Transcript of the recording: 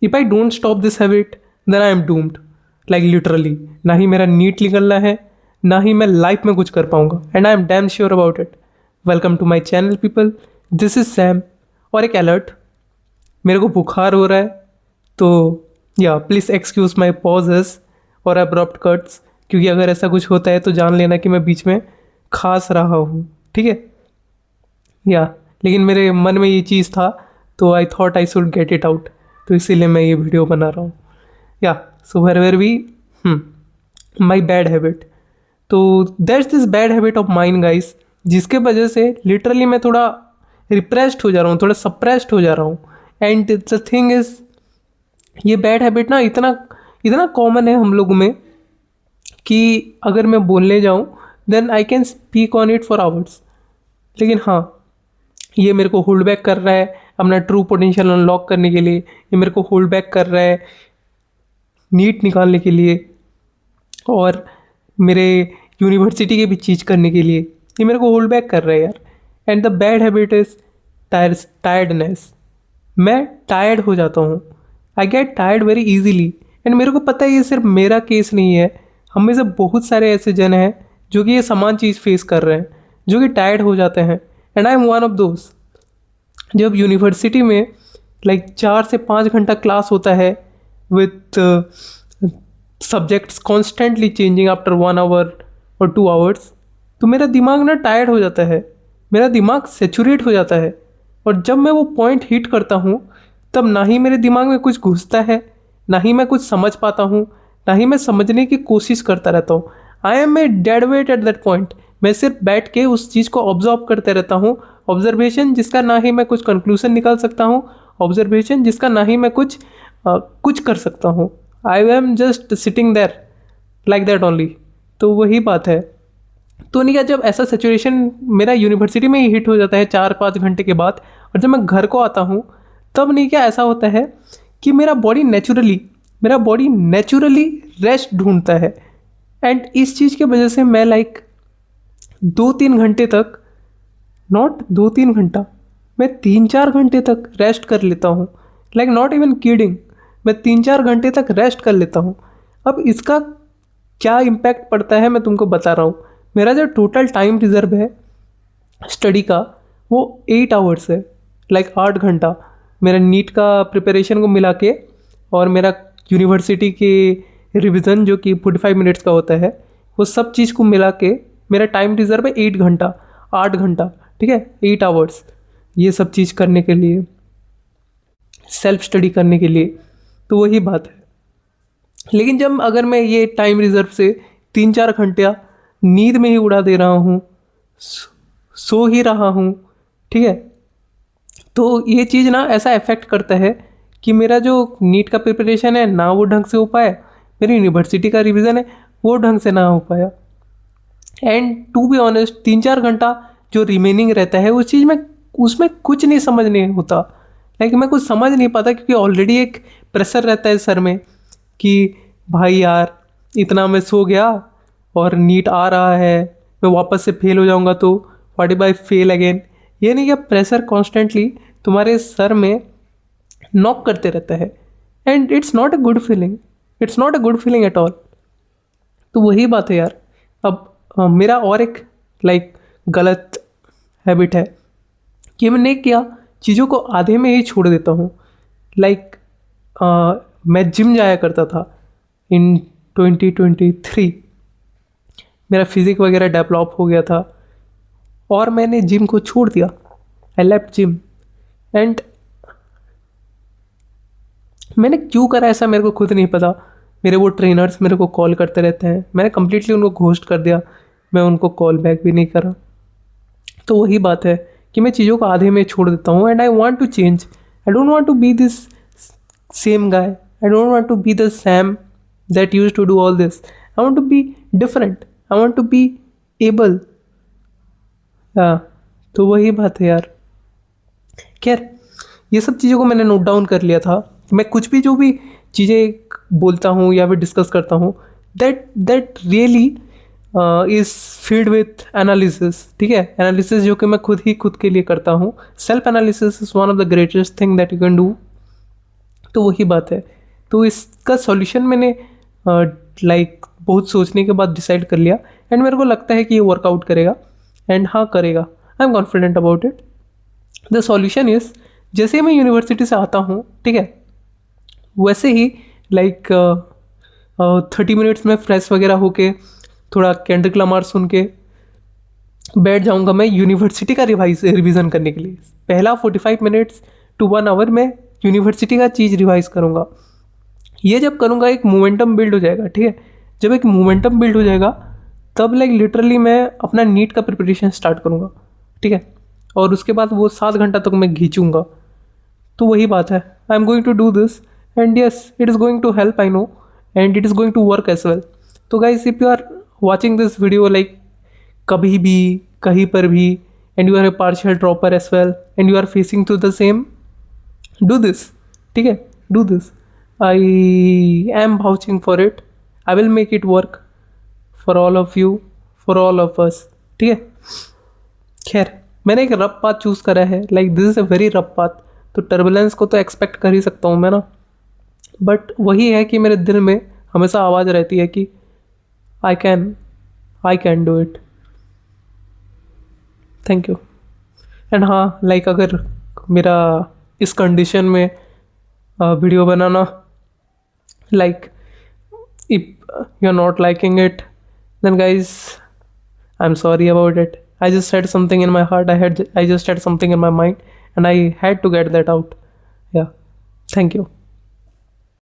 If I don't stop this habit then I am doomed, like literally. ना ही मेरा NEET निकलना है, ना ही मैं लाइफ में कुछ कर पाऊंगा, and I am damn sure about it. Welcome to my channel people, this is Sam. और एक अलर्ट, मेरे को बुखार हो रहा है, तो या प्लीज़ एक्सक्यूज माई पॉजेस और अब्रप्ट कट्स, क्योंकि अगर ऐसा कुछ होता है तो जान लेना कि मैं बीच में खांस रहा हूँ, ठीक है। या लेकिन मेरे मन में ये चीज़ था, तो I thought I should get it out, तो इसीलिए मैं ये वीडियो बना रहा हूँ। या so where we my bad habit. तो that's this bad habit of mind guys, जिसके वजह से लिटरली मैं थोड़ा रिप्रेस्ड हो जा रहा हूँ, थोड़ा सप्रेस्ड हो जा रहा हूँ। एंड द थिंग इज, ये बैड हैबिट ना इतना इतना कॉमन है हम लोगों में कि अगर मैं बोलने जाऊँ then I can speak on it for hours. लेकिन हाँ, ये मेरे को होल्ड बैक कर रहा है अपना ट्रू पोटेंशियल अनलॉक करने के लिए, ये मेरे को होल्ड बैक कर रहा है नीट निकालने के लिए, और मेरे यूनिवर्सिटी के भी चीज़ करने के लिए ये मेरे को होल्ड बैक कर रहा है यार। And the bad habit is tiredness. मैं टायर्ड हो जाता हूँ, I get tired very easily. And मेरे को पता है ये सिर्फ मेरा केस नहीं है, हम में से बहुत सारे ऐसे जन हैं जो कि ये समान चीज़ फेस कर रहे हैं, जो कि टायर्ड हो जाते हैं। And I M one of दोस्त। जब यूनिवर्सिटी में लाइक 4 से 5 घंटा क्लास होता है with subjects constantly changing after 1 hour और 2 आवर्स, तो मेरा दिमाग ना टायर्ड हो जाता है, मेरा दिमाग सेचुरेट हो जाता है। और जब मैं वो पॉइंट हिट करता हूँ, तब ना ही मेरे दिमाग में कुछ घुसता है, ना ही मैं कुछ समझ पाता हूँ, ना ही मैं समझने की कोशिश करता रहता हूँ। I am a dead weight at that point. मैं सिर्फ बैठ के उस चीज़ को ऑब्जर्व करते रहता हूँ, ऑब्जर्वेशन जिसका ना ही मैं कुछ कंक्लूजन निकाल सकता हूँ, ऑब्जर्वेशन जिसका ना ही मैं कुछ कर सकता हूँ। I am just sitting there like that only. तो वही बात है। तो नहीं क्या, जब ऐसा सिचुएशन मेरा यूनिवर्सिटी में ही हिट हो जाता है 4-5 घंटे के बाद, और जब मैं घर को आता हूँ, तब नहीं क्या ऐसा होता है कि मेरा बॉडी नेचुरली रेस्ट ढूंढता है। एंड इस चीज़ की वजह से मैं लाइक 2-3 घंटे तक, नॉट 2-3 घंटा, मैं 3-4 घंटे तक रेस्ट कर लेता हूँ। लाइक नॉट इवन किडिंग, मैं 3-4 घंटे तक रेस्ट कर लेता हूँ। अब इसका क्या इम्पैक्ट पड़ता है मैं तुमको बता रहा हूँ। मेरा जो टोटल टाइम रिजर्व है स्टडी का, वो 8 आवर्स है, लाइक 8 घंटा। मेरा नीट का प्रिपरेशन को मिला के और मेरा यूनिवर्सिटी के रिवीजन जो कि 45 मिनट्स का होता है, वो सब चीज़ को मिला के मेरा टाइम रिजर्व है 8 घंटा, 8 घंटा, ठीक है, 8 आवर्स। ये सब चीज़ करने के लिए, सेल्फ स्टडी करने के लिए, तो वही बात है। लेकिन जब अगर मैं ये टाइम रिजर्व से 3-4 घंटा नींद में ही उड़ा दे रहा हूँ, सो ही रहा हूँ, ठीक है, तो ये चीज़ ना ऐसा इफेक्ट करता है कि मेरा जो नीट का प्रिपरेशन है ना वो ढंग से हो पाया, मेरी यूनिवर्सिटी का रिवीजन है वो ढंग से ना हो पाया। एंड टू बी ऑनेस्ट, 3-4 घंटा जो रिमेनिंग रहता है उस चीज़ में, उसमें कुछ नहीं समझ नहीं होता। लाइक मैं कुछ समझ नहीं पाता, क्योंकि ऑलरेडी एक प्रेशर रहता है सर में कि भाई यार इतना मैं सो गया और नीट आ रहा है, मैं वापस से फेल हो जाऊंगा, तो what if I fail again. ये नहीं, क्या प्रेशर कॉन्स्टेंटली तुम्हारे सर में नॉक करते रहता है। And it's not a good feeling, it's not a good feeling at all. तो वही बात है यार। अब मेरा और एक लाइक गलत हैबिट है कि मैंने क्या, चीज़ों को आधे में ही छोड़ देता हूँ। लाइक मैं जिम जाया करता था इन 2023, मेरा फिजिक वगैरह डेवलप हो गया था और मैंने जिम को छोड़ दिया। I left gym. एंड मैंने क्यों करा ऐसा मेरे को खुद नहीं पता। मेरे वो ट्रेनर्स मेरे को कॉल करते रहते हैं, मैंने कम्प्लीटली उनको घोस्ट कर दिया, मैं उनको कॉल बैक भी नहीं करा। तो वही बात है कि मैं चीज़ों को आधे में छोड़ देता हूँ। And I want to change, I don't want to be this same guy, I don't want to be the Sam that use to do all this. I want to be different, I want to be able. हाँ, तो वही बात है यार। खैर, ये सब चीज़ों को मैंने नोट डाउन कर लिया था। मैं कुछ भी जो भी चीज़ें बोलता हूँ या फिर डिस्कस करता हूँ, that that really is field with analysis, ठीक है। एनालिसिस जो कि मैं खुद के लिए करता हूँ। Self analysis is one of the greatest thing that you can do तो वही बात है। तो इसका सॉल्यूशन मैंने बहुत सोचने के बाद डिसाइड कर लिया, एंड मेरे को लगता है कि ये वर्कआउट करेगा, एंड हाँ करेगा। I am confident about it. The solution is, जैसे ही मैं यूनिवर्सिटी से आता हूँ, ठीक है, वैसे ही 30 मिनट्स में फ्रेश वगैरह होके थोड़ा केंड्रिक लमार सुन के बैठ जाऊंगा मैं यूनिवर्सिटी का रिवीजन करने के लिए। पहला 45 मिनट्स टू 1 आवर में यूनिवर्सिटी का चीज़ रिवाइज करूंगा। ये जब करूंगा एक मोमेंटम बिल्ड हो जाएगा, ठीक है। जब एक मोमेंटम बिल्ड हो जाएगा तब लिटरली मैं अपना नीट का प्रिपरेशन स्टार्ट करूंगा, ठीक है। और उसके बाद वो 7 घंटा तक मैं खींचूंगा। तो वही बात है, I am going to do this, and yes it is going to help, I know, and it is going to work as well. तो guys, if you are watching this video कभी भी, कहीं पर भी, and you are a partial dropper as well, and you are facing to the same, do this, ठीक है, do this. I am vouching for it, I will make it work for all of you, for all of us, ठीक है। खैर, मैंने एक rough path choose करा है, this is a very rough path. तो टर्बुलेंस को तो एक्सपेक्ट कर ही सकता हूँ मैं ना, बट वही है कि मेरे दिल में हमेशा आवाज़ रहती है कि I can do it. Thank you. And हाँ, अगर मेरा इस कंडीशन में वीडियो बनाना, if you are not liking it, then guys I am sorry about it. I just had something in my heart. I just had something in my mind, and I had to get that out. Yeah. Thank you.